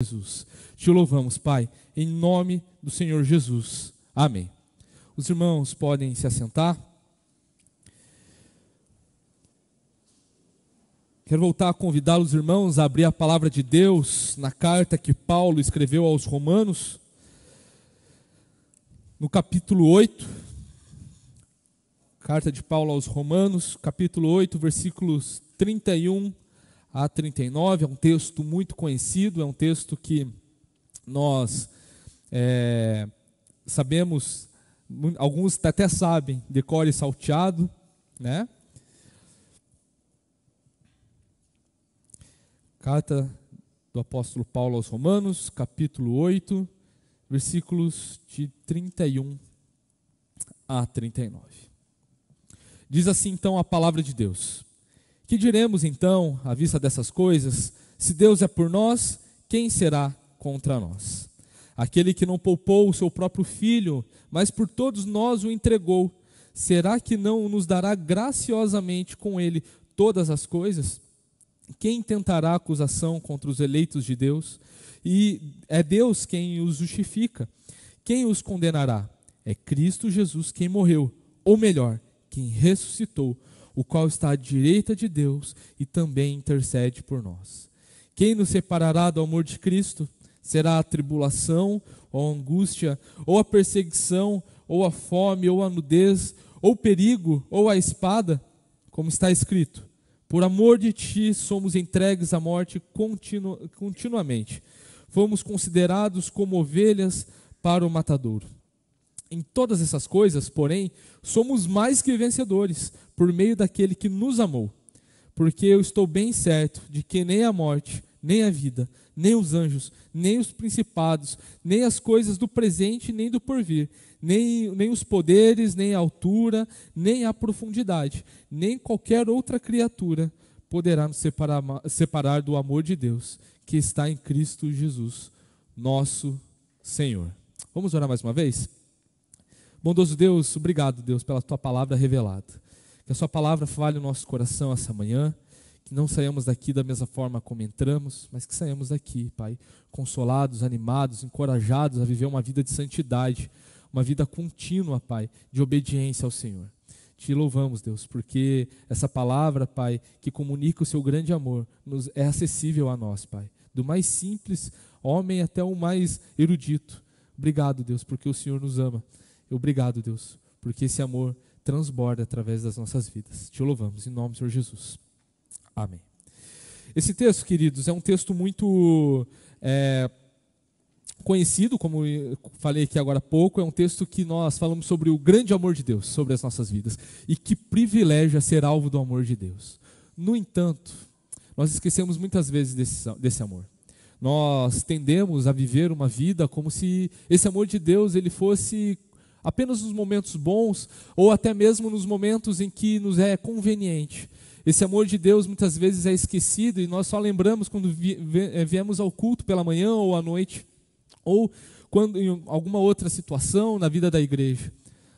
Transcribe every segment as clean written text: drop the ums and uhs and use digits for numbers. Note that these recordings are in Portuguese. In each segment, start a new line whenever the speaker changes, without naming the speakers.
Jesus. Te louvamos, Pai, em nome do Senhor Jesus. Amém. Os irmãos podem se assentar. Quero voltar a convidar os irmãos a abrir a palavra de Deus na carta que Paulo escreveu aos Romanos, no capítulo 8. Carta de Paulo aos Romanos, capítulo 8, versículos 31 a 39, é um texto muito conhecido, é um texto que nós sabemos, alguns até sabem, decore salteado, né? Carta do apóstolo Paulo aos Romanos, capítulo 8, versículos de 31 a 39. Diz assim então a palavra de Deus: que diremos então, à vista dessas coisas? Se Deus é por nós, quem será contra nós? Aquele que não poupou o seu próprio filho, mas por todos nós o entregou, será que não nos dará graciosamente com ele todas as coisas? Quem tentará acusação contra os eleitos de Deus? E é Deus quem os justifica. Quem os condenará? É Cristo Jesus quem morreu, ou melhor, quem ressuscitou, o qual está à direita de Deus e também intercede por nós. Quem nos separará do amor de Cristo? Será a tribulação, ou a angústia, ou a perseguição, ou a fome, ou a nudez, ou o perigo, ou a espada? Como está escrito: por amor de ti somos entregues à morte continuamente. Fomos considerados como ovelhas para o matadouro. Em todas essas coisas, porém, somos mais que vencedores, por meio daquele que nos amou. Porque eu estou bem certo de que nem a morte, nem a vida, nem os anjos, nem os principados, nem as coisas do presente, nem do porvir, nem os poderes, nem a altura, nem a profundidade, nem qualquer outra criatura poderá nos separar do amor de Deus, que está em Cristo Jesus, nosso Senhor. Vamos orar mais uma vez? Bondoso Deus, obrigado, Deus, pela Tua palavra revelada. Que a Sua palavra fale no nosso coração essa manhã, que não saiamos daqui da mesma forma como entramos, mas que saiamos daqui, Pai, consolados, animados, encorajados a viver uma vida de santidade, uma vida contínua, Pai, de obediência ao Senhor. Te louvamos, Deus, porque essa palavra, Pai, que comunica o Seu grande amor, é acessível a nós, Pai, do mais simples homem até o mais erudito. Obrigado, Deus, porque o Senhor nos ama. Obrigado, Deus, porque esse amor transborda através das nossas vidas. Te louvamos, em nome do Senhor Jesus. Amém. Esse texto, queridos, é um texto muito conhecido, como eu falei aqui agora há pouco, é um texto que nós falamos sobre o grande amor de Deus sobre as nossas vidas. E que privilégio é ser alvo do amor de Deus. No entanto, nós esquecemos muitas vezes desse amor. Nós tendemos a viver uma vida como se esse amor de Deus ele fosse apenas nos momentos bons, ou até mesmo nos momentos em que nos é conveniente. Esse amor de Deus muitas vezes é esquecido e nós só lembramos quando viemos ao culto pela manhã ou à noite, ou quando em alguma outra situação na vida da igreja.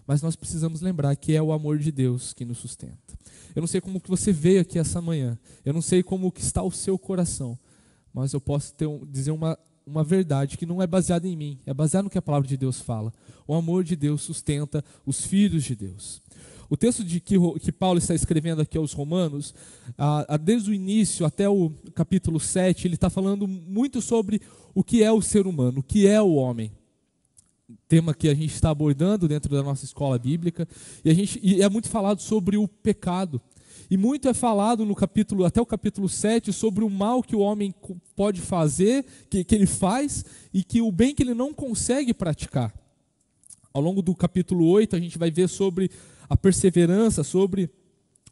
Mas nós precisamos lembrar que é o amor de Deus que nos sustenta. Eu não sei como que você veio aqui essa manhã, eu não sei como que está o seu coração, mas eu posso dizer uma verdade que não é baseada em mim, é baseada no que a palavra de Deus fala. O amor de Deus sustenta os filhos de Deus. O texto que Paulo está escrevendo aqui aos Romanos, desde o início até o capítulo 7, ele está falando muito sobre o que é o ser humano, o que é o homem. Tema que a gente está abordando dentro da nossa escola bíblica, e é muito falado sobre o pecado. E muito é falado até o capítulo 7 sobre o mal que o homem pode fazer, que ele faz, e que o bem que ele não consegue praticar. Ao longo do capítulo 8 a gente vai ver sobre a perseverança, sobre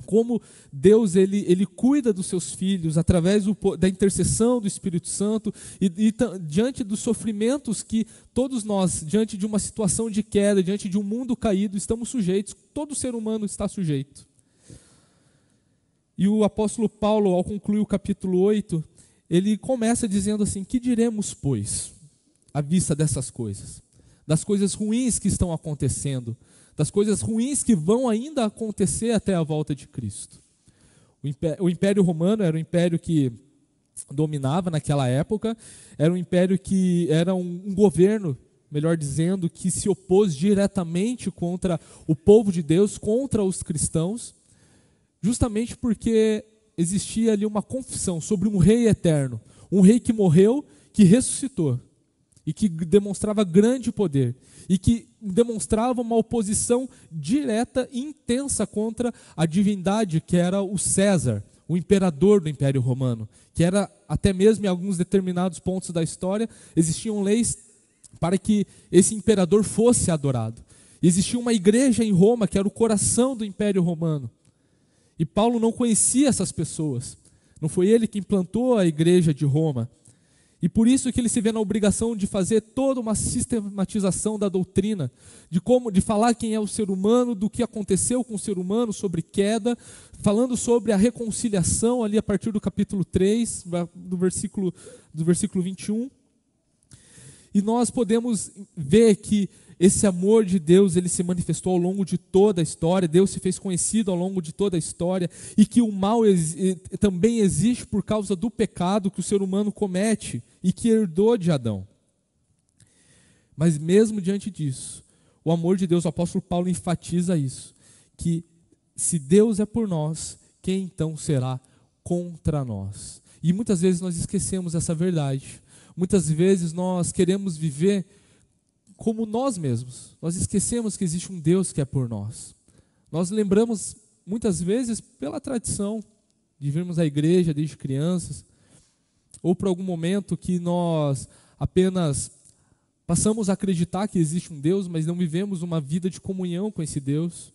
como Deus ele cuida dos seus filhos através da intercessão do Espírito Santo e diante dos sofrimentos que todos nós, diante de uma situação de queda, diante de um mundo caído, estamos sujeitos, todo ser humano está sujeito. E o apóstolo Paulo, ao concluir o capítulo 8, ele começa dizendo assim: que diremos, pois, à vista dessas coisas? Das coisas ruins que estão acontecendo, das coisas ruins que vão ainda acontecer até a volta de Cristo. O Império Romano era um império que dominava naquela época. Era um império que era um governo, melhor dizendo, que se opôs diretamente contra o povo de Deus, contra os cristãos, justamente porque existia ali uma confissão sobre um rei eterno, um rei que morreu, que ressuscitou, e que demonstrava grande poder, e que demonstrava uma oposição direta e intensa contra a divindade que era o César, o imperador do Império Romano, que era, até mesmo em alguns determinados pontos da história, existiam leis para que esse imperador fosse adorado. E existia uma igreja em Roma, que era o coração do Império Romano. E Paulo não conhecia essas pessoas. Não foi ele que implantou a igreja de Roma. E por isso que ele se vê na obrigação de fazer toda uma sistematização da doutrina, de falar quem é o ser humano, do que aconteceu com o ser humano, sobre queda, falando sobre a reconciliação ali a partir do capítulo 3, do versículo 21. E nós podemos ver que esse amor de Deus, ele se manifestou ao longo de toda a história, Deus se fez conhecido ao longo de toda a história, e que o mal também existe por causa do pecado que o ser humano comete e que herdou de Adão. Mas mesmo diante disso, o amor de Deus, o apóstolo Paulo enfatiza isso, que se Deus é por nós, quem então será contra nós? E muitas vezes nós esquecemos essa verdade. Muitas vezes nós queremos viver como nós mesmos. Nós esquecemos que existe um Deus que é por nós. Nós lembramos muitas vezes pela tradição de virmos à igreja desde crianças, ou por algum momento que nós apenas passamos a acreditar que existe um Deus, mas não vivemos uma vida de comunhão com esse Deus.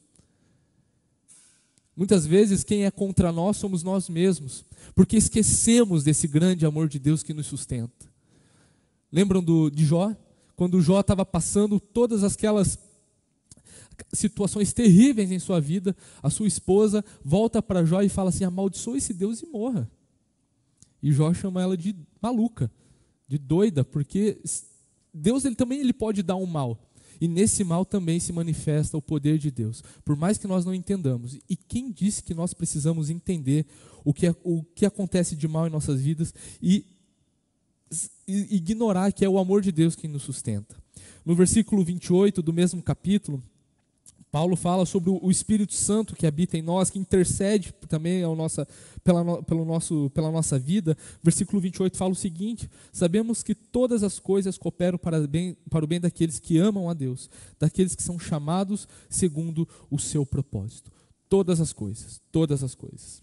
Muitas vezes quem é contra nós somos nós mesmos, porque esquecemos desse grande amor de Deus que nos sustenta. Lembram de Jó? Quando Jó estava passando todas aquelas situações terríveis em sua vida, a sua esposa volta para Jó e fala assim: amaldiçoa esse Deus e morra. E Jó chama ela de maluca, de doida, porque Deus também pode dar um mal. E nesse mal também se manifesta o poder de Deus, por mais que nós não entendamos. E quem disse que nós precisamos entender o que acontece de mal em nossas vidas e ignorar que é o amor de Deus que nos sustenta? No versículo 28 do mesmo capítulo, Paulo fala sobre o Espírito Santo que habita em nós, que intercede também pela nossa vida. Versículo 28 fala o seguinte: sabemos que todas as coisas cooperam para o bem daqueles que amam a Deus, daqueles que são chamados segundo o seu propósito. Todas as coisas, todas as coisas.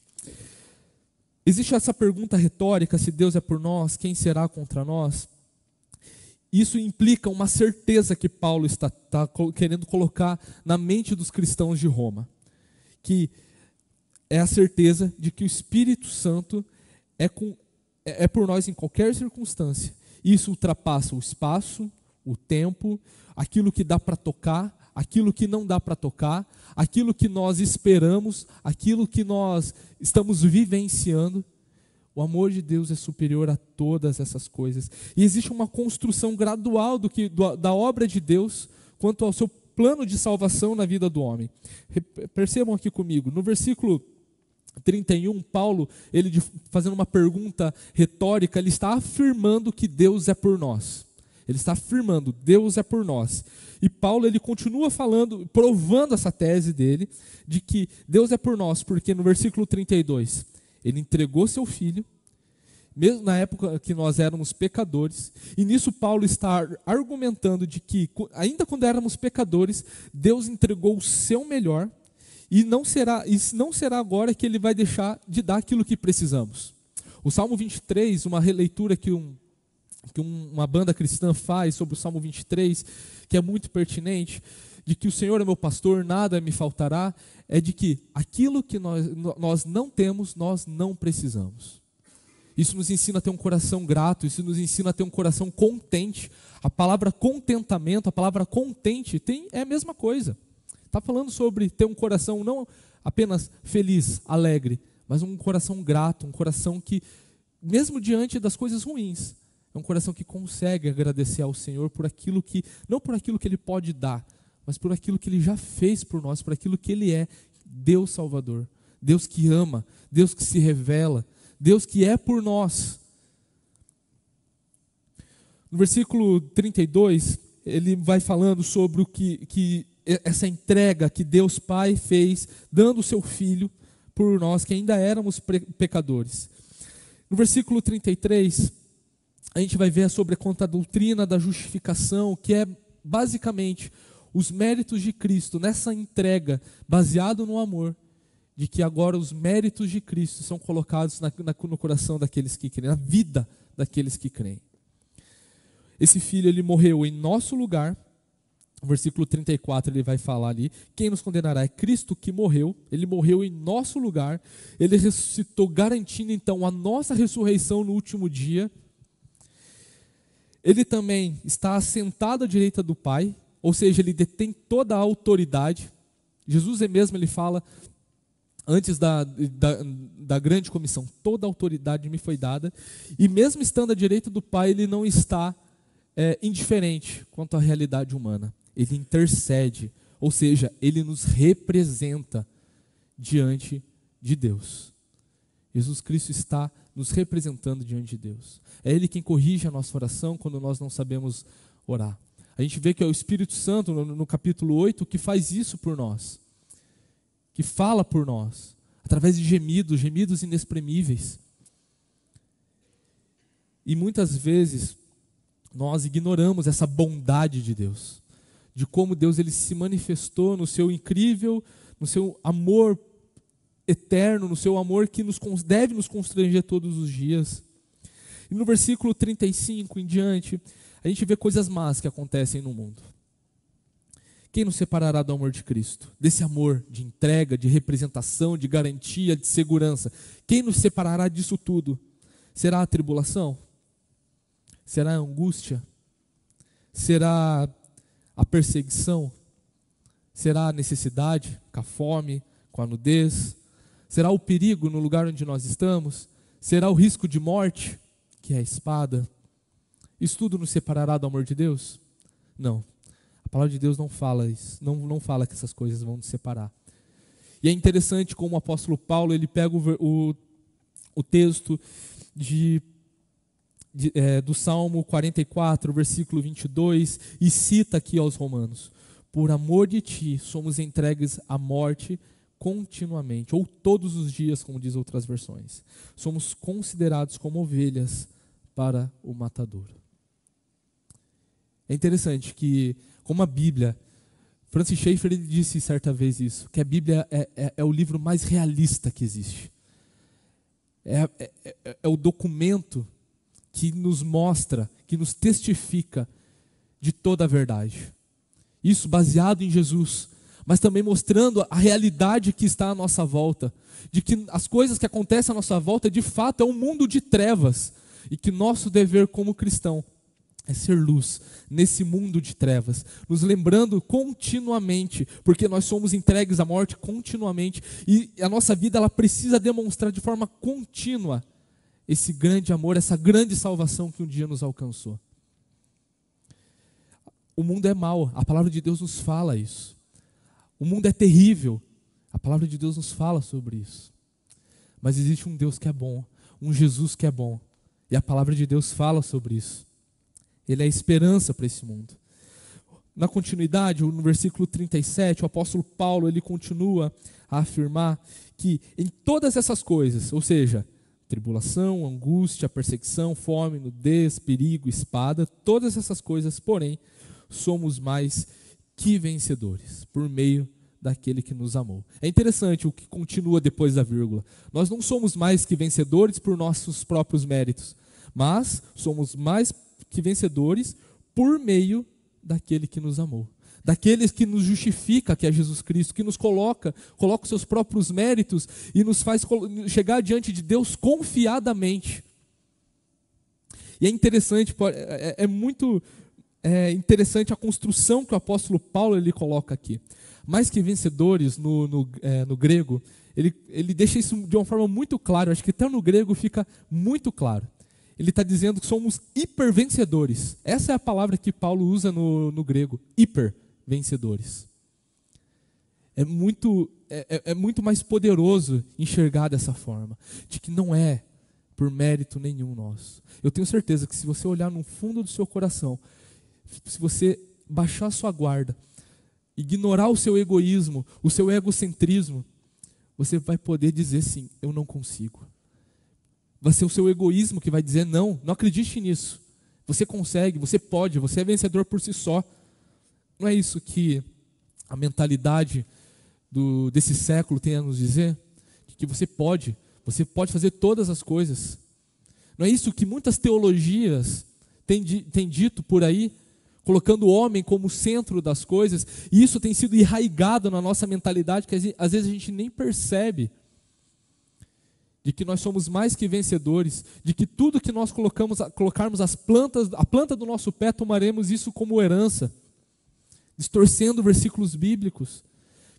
Existe essa pergunta retórica: se Deus é por nós, quem será contra nós? Isso implica uma certeza que Paulo está querendo colocar na mente dos cristãos de Roma, que é a certeza de que o Espírito Santo é por nós em qualquer circunstância. Isso ultrapassa o espaço, o tempo, aquilo que dá para tocar, aquilo que não dá para tocar, aquilo que nós esperamos, aquilo que nós estamos vivenciando. O amor de Deus é superior a todas essas coisas. E existe uma construção gradual da obra de Deus quanto ao seu plano de salvação na vida do homem. Percebam aqui comigo, no versículo 31, Paulo, fazendo uma pergunta retórica, ele está afirmando que Deus é por nós. Ele está afirmando, Deus é por nós. E Paulo, ele continua falando, provando essa tese dele, de que Deus é por nós, porque no versículo 32, ele entregou seu filho, mesmo na época que nós éramos pecadores, e nisso Paulo está argumentando de que, ainda quando éramos pecadores, Deus entregou o seu melhor, e não será agora que ele vai deixar de dar aquilo que precisamos. O Salmo 23, uma releitura que uma banda cristã faz sobre o Salmo 23, que é muito pertinente, de que o Senhor é meu pastor, nada me faltará, é de que aquilo que nós não temos, nós não precisamos. Isso nos ensina a ter um coração grato, isso nos ensina a ter um coração contente. A palavra contentamento, a palavra contente é a mesma coisa. Está falando sobre ter um coração não apenas feliz, alegre, mas um coração grato, um coração que, mesmo diante das coisas ruins, é um coração que consegue agradecer ao Senhor por aquilo que, não por aquilo que Ele pode dar, mas por aquilo que Ele já fez por nós, por aquilo que Ele é, Deus Salvador, Deus que ama, Deus que se revela, Deus que é por nós. No versículo 32, ele vai falando sobre o que essa entrega que Deus Pai fez, dando o seu Filho por nós, que ainda éramos pecadores. No versículo 33, a gente vai ver sobre a doutrina da justificação, que é basicamente os méritos de Cristo, nessa entrega, baseado no amor, de que agora os méritos de Cristo são colocados no coração daqueles que creem, na vida daqueles que creem. Esse Filho, ele morreu em nosso lugar. No versículo 34 ele vai falar ali, quem nos condenará? É Cristo que morreu, ele morreu em nosso lugar, ele ressuscitou, garantindo então a nossa ressurreição no último dia. Ele também está assentado à direita do Pai, ou seja, ele detém toda a autoridade. Jesus mesmo, ele fala, antes da grande comissão, toda a autoridade me foi dada, e mesmo estando à direita do Pai, ele não está indiferente quanto à realidade humana. Ele intercede, ou seja, ele nos representa diante de Deus. Jesus Cristo está nos representando diante de Deus. É Ele quem corrige a nossa oração quando nós não sabemos orar. A gente vê que é o Espírito Santo, no capítulo 8, que faz isso por nós, que fala por nós, através de gemidos inexprimíveis. E muitas vezes nós ignoramos essa bondade de Deus, de como Deus ele se manifestou no seu incrível, no seu amor eterno, no seu amor que deve nos constranger todos os dias. E no versículo 35 em diante, a gente vê coisas más que acontecem no mundo. Quem nos separará do amor de Cristo? Desse amor de entrega, de representação, de garantia, de segurança. Quem nos separará disso tudo? Será a tribulação? Será a angústia? Será a perseguição? Será a necessidade, com a fome, com a nudez? Será o perigo no lugar onde nós estamos? Será o risco de morte, que é a espada? Isso tudo nos separará do amor de Deus? Não. A palavra de Deus não fala isso, não fala que essas coisas vão nos separar. E é interessante como o apóstolo Paulo, ele pega o texto do Salmo 44, versículo 22, e cita aqui aos romanos: por amor de ti somos entregues à morte continuamente, ou todos os dias, como diz outras versões. Somos considerados como ovelhas para o matadouro. É interessante que, como a Bíblia, Francis Schaeffer ele disse certa vez isso, que a Bíblia é o livro mais realista que existe. É o documento que nos mostra, que nos testifica de toda a verdade. Isso baseado em Jesus, mas também mostrando a realidade que está à nossa volta, de que as coisas que acontecem à nossa volta, de fato, é um mundo de trevas, e que nosso dever como cristão é ser luz nesse mundo de trevas, nos lembrando continuamente, porque nós somos entregues à morte continuamente, e a nossa vida ela precisa demonstrar de forma contínua esse grande amor, essa grande salvação que um dia nos alcançou. O mundo é mau, a palavra de Deus nos fala isso. O mundo é terrível, a palavra de Deus nos fala sobre isso. Mas existe um Deus que é bom, um Jesus que é bom, e a palavra de Deus fala sobre isso. Ele é a esperança para esse mundo. Na continuidade, no versículo 37, o apóstolo Paulo ele continua a afirmar que em todas essas coisas, ou seja, tribulação, angústia, perseguição, fome, nudez, perigo, espada, todas essas coisas, porém, somos mais que vencedores, por meio daquele que nos amou. É interessante o que continua depois da vírgula. Nós não somos mais que vencedores por nossos próprios méritos, mas somos mais que vencedores por meio daquele que nos amou. Daqueles que nos justifica, que é Jesus Cristo, que nos coloca os seus próprios méritos e nos faz chegar diante de Deus confiadamente. E é interessante, muito interessante a construção que o apóstolo Paulo ele coloca aqui. Mais que vencedores, no grego, ele deixa isso de uma forma muito clara, acho que até no grego fica muito claro. Ele está dizendo que somos hipervencedores. Essa é a palavra que Paulo usa no grego, hipervencedores. É muito mais poderoso enxergar dessa forma, de que não é por mérito nenhum nosso. Eu tenho certeza que se você olhar no fundo do seu coração, se você baixar a sua guarda, ignorar o seu egoísmo, o seu egocentrismo, você vai poder dizer sim, eu não consigo. Vai ser o seu egoísmo que vai dizer não acredite nisso. Você consegue, você pode, você é vencedor por si só. Não é isso que a mentalidade desse século tem a nos dizer? Que você pode fazer todas as coisas. Não é isso que muitas teologias têm dito por aí, colocando o homem como centro das coisas, e isso tem sido enraizado na nossa mentalidade, que às vezes a gente nem percebe, de que nós somos mais que vencedores, de que tudo que nós colocarmos a planta do nosso pé, tomaremos isso como herança, distorcendo versículos bíblicos,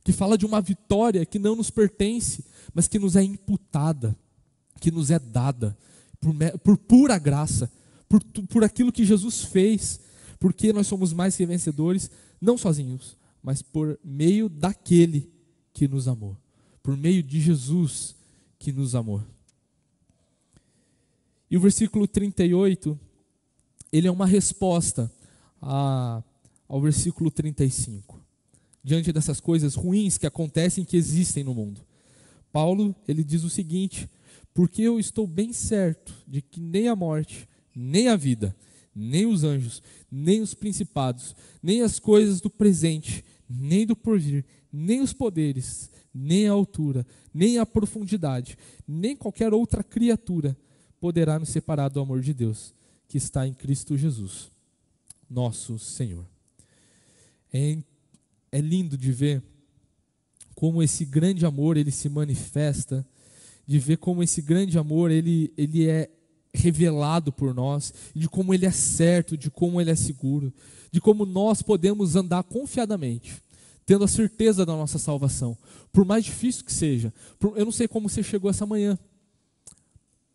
que fala de uma vitória que não nos pertence, mas que nos é imputada, que nos é dada, por pura graça, por aquilo que Jesus fez, porque nós somos mais que vencedores, não sozinhos, mas por meio daquele que nos amou, por meio de Jesus que nos amou. E o versículo 38, ele é uma resposta ao versículo 35. Diante dessas coisas ruins que acontecem, que existem no mundo. Paulo, ele diz o seguinte: porque eu estou bem certo de que nem a morte, nem a vida, nem os anjos, nem os principados, nem as coisas do presente, nem do porvir, nem os poderes, nem a altura, nem a profundidade, nem qualquer outra criatura poderá nos separar do amor de Deus, que está em Cristo Jesus, nosso Senhor. É lindo de ver como esse grande amor ele se manifesta, de ver como esse grande amor ele é revelado por nós, de como ele é certo, de como ele é seguro, de como nós podemos andar confiadamente, tendo a certeza da nossa salvação, por mais difícil que seja. Eu não sei como você chegou essa manhã,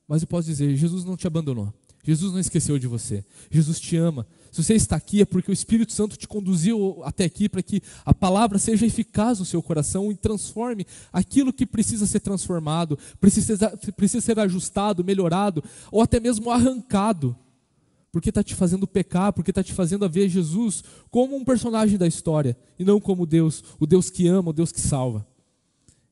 mas eu posso dizer, Jesus não te abandonou, Jesus não esqueceu de você, Jesus te ama. Se você está aqui é porque o Espírito Santo te conduziu até aqui para que a palavra seja eficaz no seu coração e transforme aquilo que precisa ser transformado, precisa ser ajustado, melhorado, ou até mesmo arrancado, porque está te fazendo pecar, porque está te fazendo ver Jesus como um personagem da história, e não como Deus, o Deus que ama, o Deus que salva.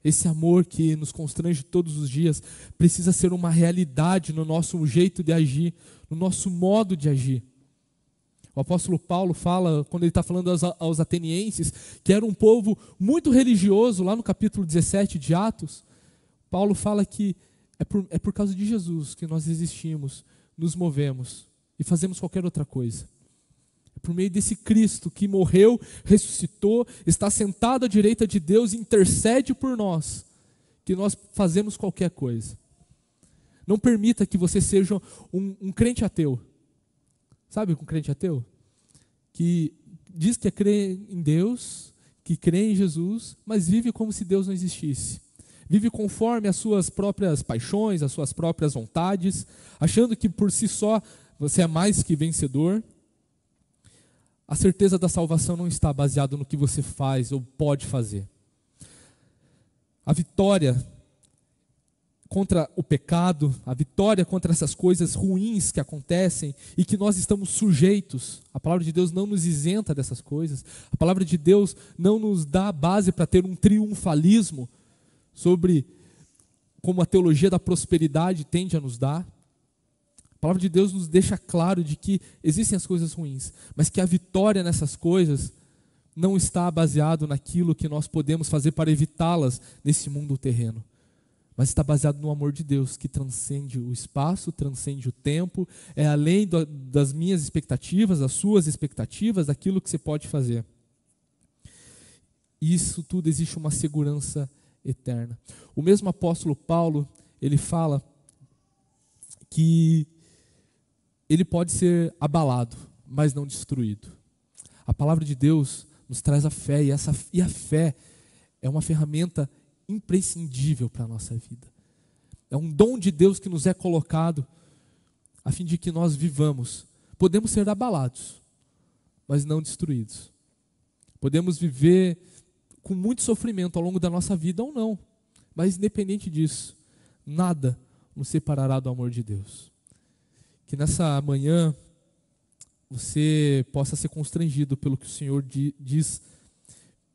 Esse amor que nos constrange todos os dias precisa ser uma realidade no nosso jeito de agir, no nosso modo de agir. O apóstolo Paulo fala, quando ele está falando aos atenienses, que era um povo muito religioso, lá no capítulo 17 de Atos, Paulo fala que é por causa de Jesus que nós existimos, nos movemos e fazemos qualquer outra coisa. É por meio desse Cristo que morreu, ressuscitou, está sentado à direita de Deus e intercede por nós, que nós fazemos qualquer coisa. Não permita que você seja um crente ateu. Sabe um crente ateu? Que diz que crê em Deus, que crê em Jesus, mas vive como se Deus não existisse. Vive conforme as suas próprias paixões, as suas próprias vontades, achando que por si só você é mais que vencedor. A certeza da salvação não está baseada no que você faz ou pode fazer. A vitória contra o pecado, a vitória contra essas coisas ruins que acontecem e que nós estamos sujeitos. A palavra de Deus não nos isenta dessas coisas. A palavra de Deus não nos dá base para ter um triunfalismo sobre como a teologia da prosperidade tende a nos dar. A palavra de Deus nos deixa claro de que existem as coisas ruins, mas que a vitória nessas coisas não está baseado naquilo que nós podemos fazer para evitá-las nesse mundo terreno, mas está baseado no amor de Deus, que transcende o espaço, transcende o tempo, é além das minhas expectativas, das suas expectativas, daquilo que você pode fazer. E isso tudo existe uma segurança eterna. O mesmo apóstolo Paulo, ele fala que ele pode ser abalado, mas não destruído. A palavra de Deus nos traz a fé, e a fé é uma ferramenta imprescindível para a nossa vida. É um dom de Deus que nos é colocado a fim de que nós vivamos. Podemos ser abalados, mas não destruídos. Podemos viver com muito sofrimento ao longo da nossa vida ou não, mas independente disso, nada nos separará do amor de Deus. Que nessa manhã você possa ser constrangido pelo que o Senhor diz,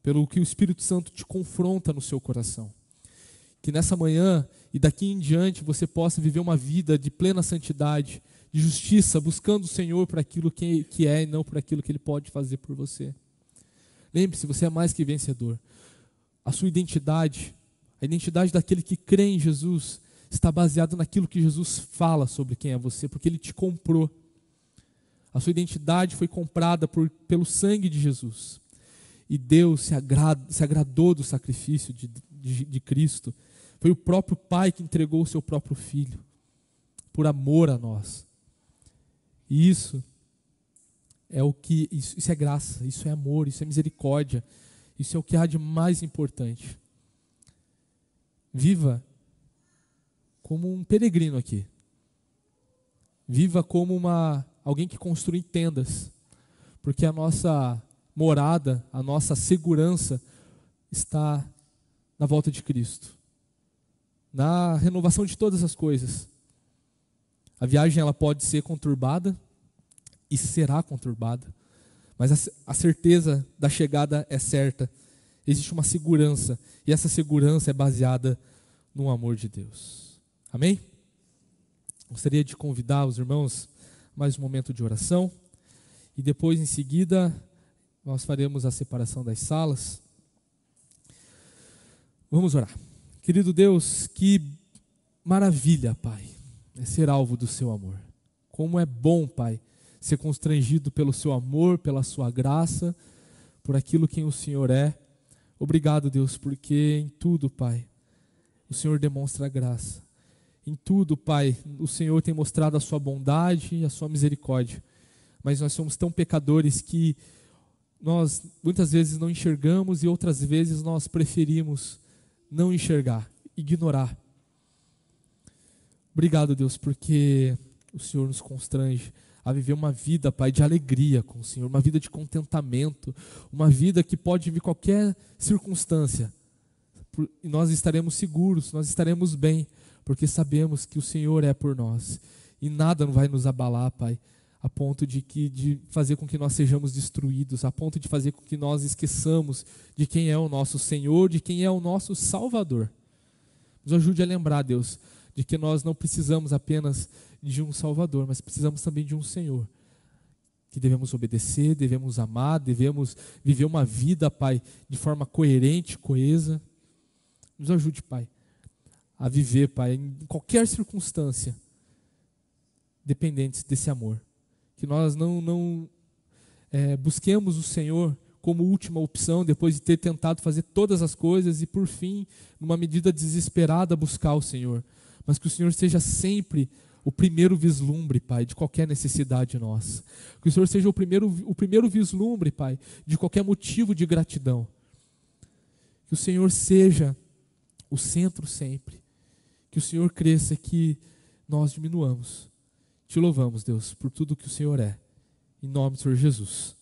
pelo que o Espírito Santo te confronta no seu coração. Que nessa manhã e daqui em diante você possa viver uma vida de plena santidade, de justiça, buscando o Senhor por aquilo que é e não por aquilo que Ele pode fazer por você. Lembre-se, você é mais que vencedor. A sua identidade, a identidade daquele que crê em Jesus, está baseada naquilo que Jesus fala sobre quem é você, porque Ele te comprou. A sua identidade foi comprada pelo sangue de Jesus. E Deus se agradou do sacrifício de Cristo. Foi o próprio Pai que entregou o seu próprio Filho, por amor a nós. E isso é graça, isso é amor, isso é misericórdia, isso é o que há de mais importante. Viva como um peregrino aqui. Viva como alguém que construi tendas, porque a nossa morada, a nossa segurança está na volta de Cristo, na renovação de todas as coisas. A viagem ela pode ser conturbada e será conturbada, mas a certeza da chegada é certa. Existe uma segurança, e essa segurança é baseada no amor de Deus. Amém? Gostaria de convidar os irmãos a mais um momento de oração, e depois em seguida nós faremos a separação das salas. Vamos orar. Querido Deus, que maravilha, Pai, é ser alvo do seu amor. Como é bom, Pai, ser constrangido pelo seu amor, pela sua graça, por aquilo que o Senhor é. Obrigado, Deus, porque em tudo, Pai, o Senhor demonstra graça. Em tudo, Pai, o Senhor tem mostrado a sua bondade e a sua misericórdia. Mas nós somos tão pecadores que nós muitas vezes não enxergamos e outras vezes nós preferimos não enxergar, ignorar. Obrigado, Deus, porque o Senhor nos constrange a viver uma vida, Pai, de alegria com o Senhor, uma vida de contentamento, uma vida que pode vir qualquer circunstância. E nós estaremos seguros, nós estaremos bem, porque sabemos que o Senhor é por nós. E nada não vai nos abalar, Pai, a ponto de fazer com que nós sejamos destruídos, a ponto de fazer com que nós esqueçamos de quem é o nosso Senhor, de quem é o nosso Salvador. Nos ajude a lembrar, Deus, de que nós não precisamos apenas de um Salvador, mas precisamos também de um Senhor, que devemos obedecer, devemos amar, devemos viver uma vida, Pai, de forma coerente, coesa. Nos ajude, Pai, a viver, Pai, em qualquer circunstância, dependentes desse amor. Que nós não busquemos o Senhor como última opção, depois de ter tentado fazer todas as coisas e, por fim, numa medida desesperada, buscar o Senhor. Mas que o Senhor seja sempre o primeiro vislumbre, Pai, de qualquer necessidade nossa. Que o Senhor seja o primeiro vislumbre, Pai, de qualquer motivo de gratidão. Que o Senhor seja o centro sempre. Que o Senhor cresça e que nós diminuamos. Te louvamos, Deus, por tudo que o Senhor é. Em nome do Senhor Jesus.